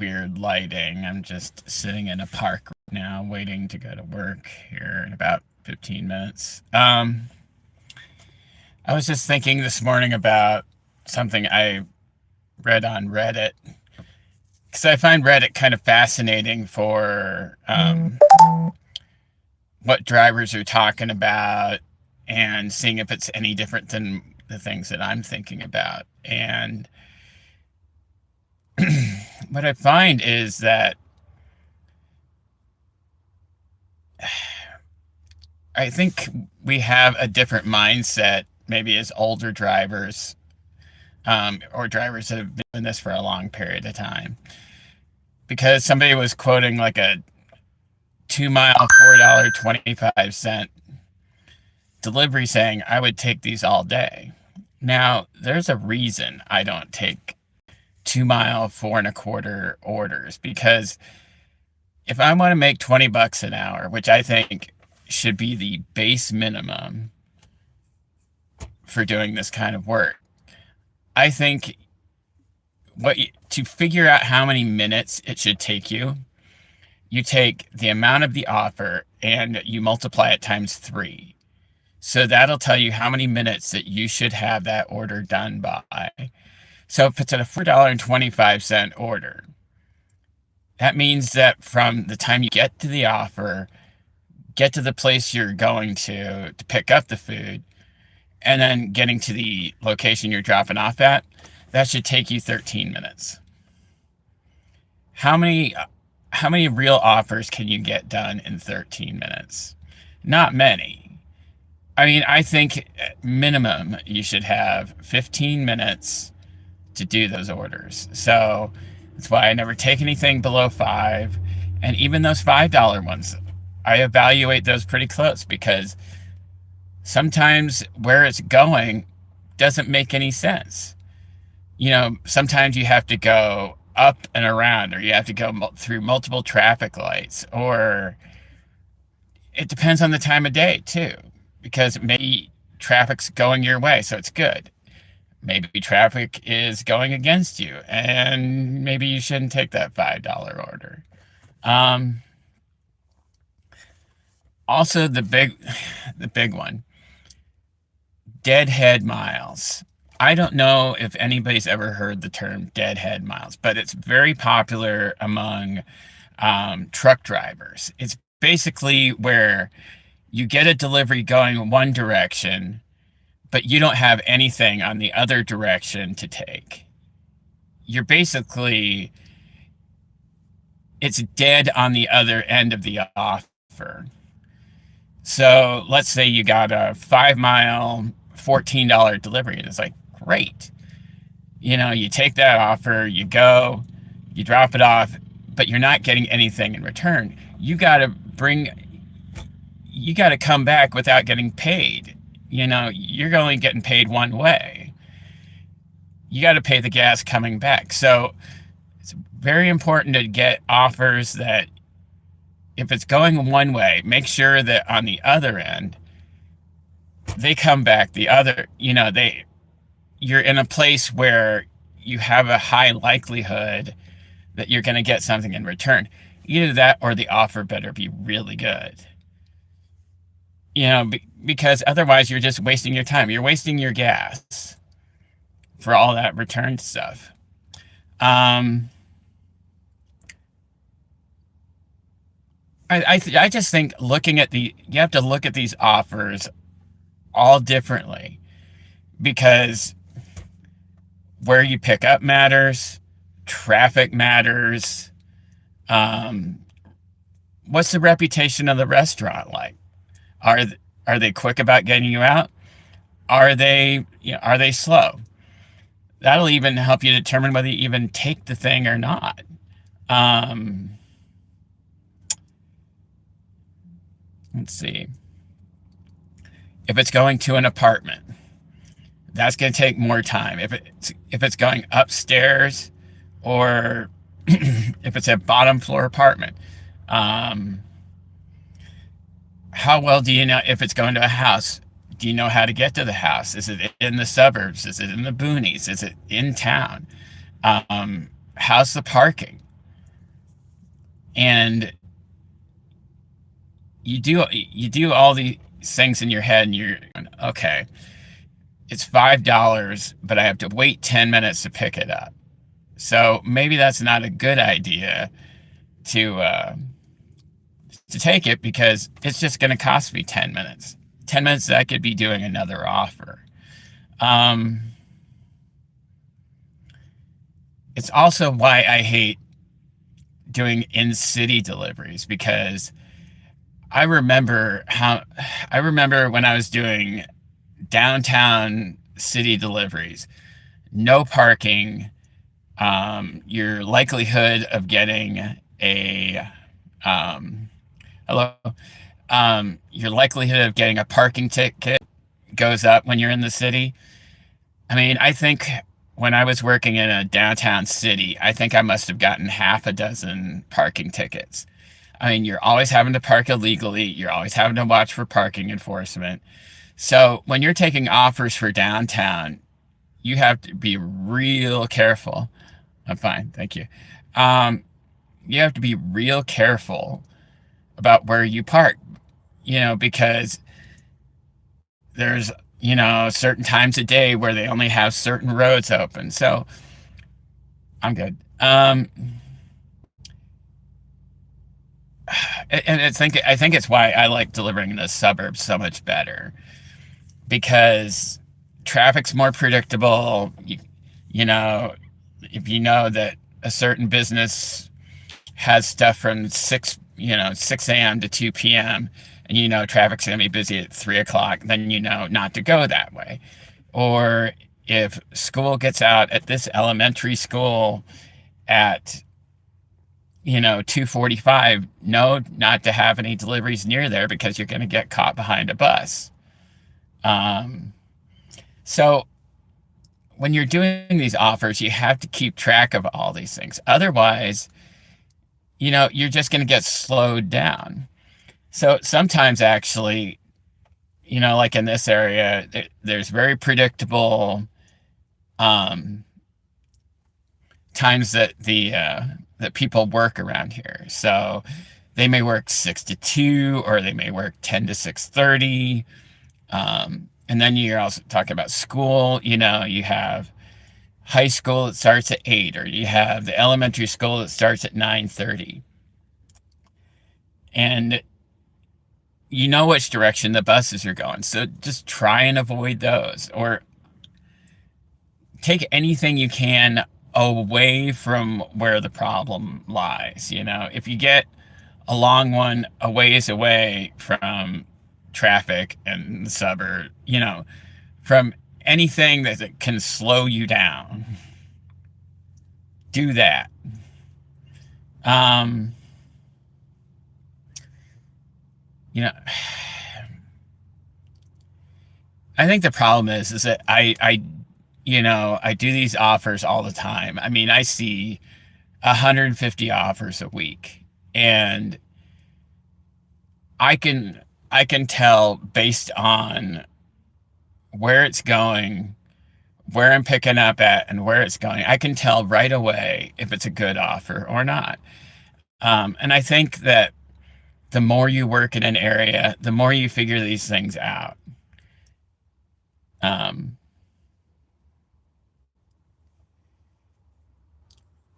weird lighting. I'm just sitting in a park right now, waiting to go to work here in about 15 minutes. I was just thinking this morning about something I read on Reddit because I find Reddit kind of fascinating for what drivers are talking about and seeing if it's any different than the things that I'm thinking about. And what I find is that I think we have a different mindset, maybe as older drivers, or drivers that have been doing this for a long period of time. Because somebody was quoting like a 2 mile, $4.25 delivery saying, I would take these all day. Now, there's a reason I don't take 2 mile, four and a quarter orders, because if I want to make 20 bucks an hour, which I think should be the base minimum for doing this kind of work, I think to figure out how many minutes it should take you, you take the amount of the offer and you multiply it times 3. So that'll tell you how many minutes that you should have that order done by. So if it's at a $4.25 order, that means that from the time you get to the offer, get to the place you're going to pick up the food, and then getting to the location you're dropping off at, that should take you 13 minutes. How many real offers can you get done in 13 minutes? Not many. I mean, I think at minimum you should have 15 minutes to do those orders. So that's why I never take anything below 5. And even those $5 ones, I evaluate those pretty close, because sometimes where it's going doesn't make any sense. Sometimes you have to go up and around, or you have to go through multiple traffic lights, or it depends on the time of day too, because maybe traffic's going your way, so it's good. Maybe traffic is going against you, and maybe you shouldn't take that $5 order. Also, the big one, deadhead miles. I don't know if anybody's ever heard the term deadhead miles, but it's very popular among truck drivers. It's basically where you get a delivery going in one direction, but you don't have anything on the other direction to take. It's dead on the other end of the offer. So let's say you got a 5 mile, $14 delivery, and it's like, great. You take that offer, you go, you drop it off, but you're not getting anything in return. You got to come back without getting paid. You're only getting paid one way. You got to pay the gas coming back. So it's very important to get offers that, if it's going one way, make sure that on the other end, they come back the other, you're in a place where you have a high likelihood that you're going to get something in return. Either that or the offer better be really good. Because otherwise you're just wasting your time. You're wasting your gas for all that return stuff. I just think you have to look at these offers all differently, because where you pick up matters, traffic matters. What's the reputation of the restaurant like? Are they quick about getting you out? Are they slow? That'll even help you determine whether you even take the thing or not. Let's see. If it's going to an apartment, that's going to take more time. If it's going upstairs, or if it's a bottom floor apartment, how well do you know if it's going to a house? Do you know how to get to the house? Is it in the suburbs? Is it in the boonies? Is it in town? How's the parking? And you do all these things in your head, and you're okay. It's $5, but I have to wait 10 minutes to pick it up. So maybe that's not a good idea to uh, to take it because it's just going to cost me 10 minutes. 10 minutes that I could be doing another offer. Um, it's also why I hate doing in-city deliveries because I remember how I remember when I was doing downtown city deliveries, no parking, your likelihood of getting a um, hello, your likelihood of getting a parking ticket goes up when you're in the city. I mean, I think when I was working in a downtown city, I think I must have gotten half a dozen parking tickets. I mean, you're always having to park illegally. You're always having to watch for parking enforcement. So when you're taking offers for downtown, you have to be real careful. I'm fine, thank you. Um, you have to be real careful about where you park, because there's, certain times a day where they only have certain roads open. So I'm good. And I think it's why I like delivering in the suburbs so much better because traffic's more predictable. You know, if you know that a certain business has stuff from 6 a.m. to 2 p.m., and traffic's going to be busy at 3 o'clock, then not to go that way. Or if school gets out at this elementary school at 2:45, no, not to have any deliveries near there because you're going to get caught behind a bus. Um, so when you're doing these offers, you have to keep track of all these things. Otherwise, you're just going to get slowed down. So sometimes actually, like in this area, there's very predictable um, times that people work around here. So they may work 6 to 2, or they may work 10 to 6:30. And then you're also talking about school. You have high school that starts at 8, or you have the elementary school that starts at 9:30. And you know which direction the buses are going. So just try and avoid those, or take anything you can away from where the problem lies. If you get a long one a ways away from traffic and the suburb, from anything that can slow you down, do that. Um, you know, I think the problem is that I do these offers all the time. I mean, I see 150 offers a week, and I can I can tell based on where it's going, where I'm picking up at, and where it's going. I can tell right away if it's a good offer or not. And I think that the more you work in an area, the more you figure these things out. Um,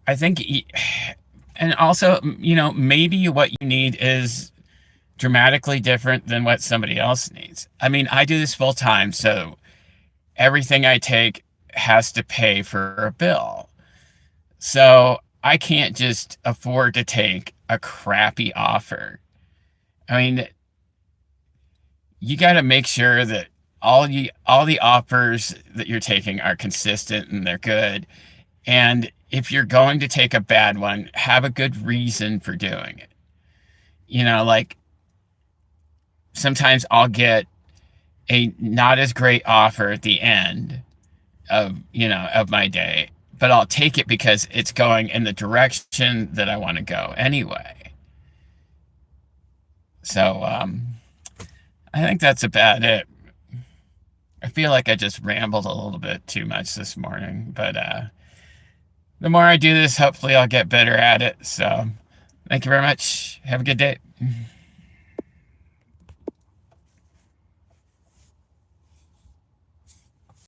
I think, and also, maybe what you need is dramatically different than what somebody else needs. I mean, I do this full time, so everything I take has to pay for a bill. So I can't just afford to take a crappy offer. I mean, you got to make sure that all the offers that you're taking are consistent and they're good. And if you're going to take a bad one, have a good reason for doing it. Like sometimes I'll get a not as great offer at the end of my day, but I'll take it because it's going in the direction that I want to go anyway. So I think that's about it. I feel like I just rambled a little bit too much this morning, but the more I do this, hopefully I'll get better at it. So Thank you very much. Have a good day.